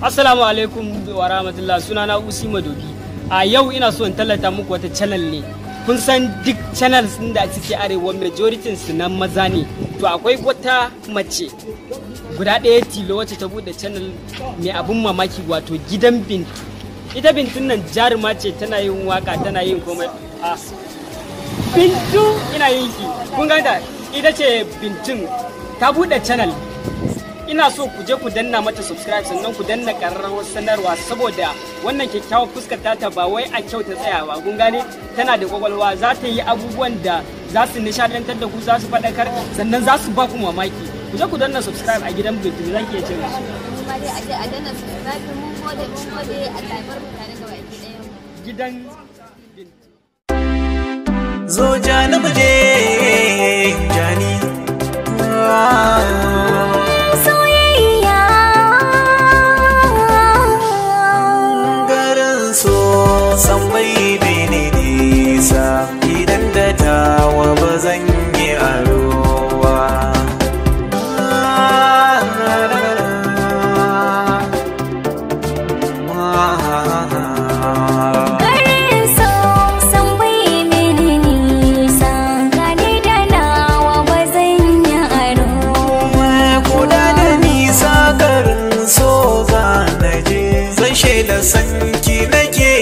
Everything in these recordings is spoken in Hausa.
Assalamu alaikum wa rahmatullah, sunana Usi Madobi. A yau ina so in tallata muku wata channel ne. Kun san duk channels din da suke arewa majority su nan maza ne. To akwai wata mace guda ɗaya tilo wacce ta bude channel mai abun mamaki wato gidan Bintu. Ita Bintun nan jaruma ce, tana yin waka, tana yin komai. Bintu ina yin ki. Kun ganta ita ce Bintun ta bude channel. Ina so ku je ku danna mata subscribe sannan ku danna ƙararrawar sanarwa saboda wannan kyakkyawar fuskar ta ba wai a kyau ta tsaya ba. Kun gane tana da kwakwalwa, za ta yi abubuwan da za su nishadantar da ku, za su faɗakar sannan za su ba ku mamaki. Ku je ku danna subscribe a gidan Bintu, zan ke ce musu. Kuma dai a je a danna subscribe, mun gode Allah ya bar mutane gaba ɗaya. Gidan Bintu. Zo jani mu je jani. San bai bene nisa idan da tawa ba zan yi arowa. Garin so san bai bene nisa gani da nawa ba zan yi arowa. Kuda da nisa garin so za na je, zan shaida sanki nake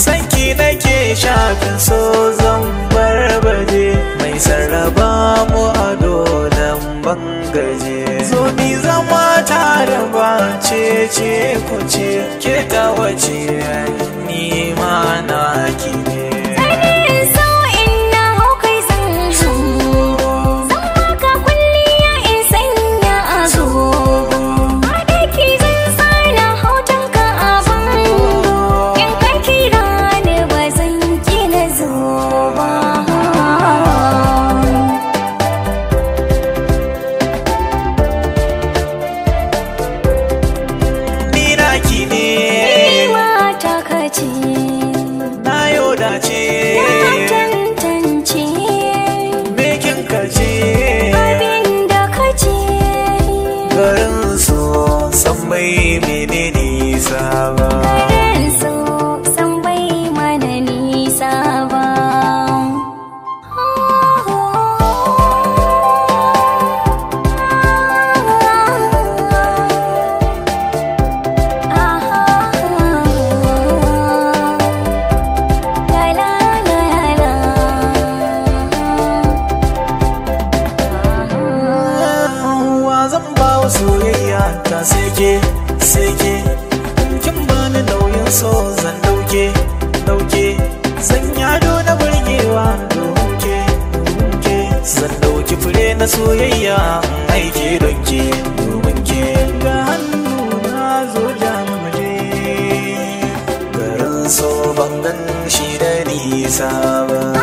sanki nake shafin so zan barbaje, mai sarraba mu a dolan bangaje. Zo ni zama tare ba ce ku ce ke ta wace ni ma na ki ne. Garin so san bai mene nisa ba. Garin so san bai mana nisa ba. Soyayya ta seke kin bani nauyin so zan dauke zan yado na burgewa domin ke zan dauki fure na soyayya aiki don ke domin ke. Ga hannu na zo jani mu je garin so ban gan shi da nisa ba.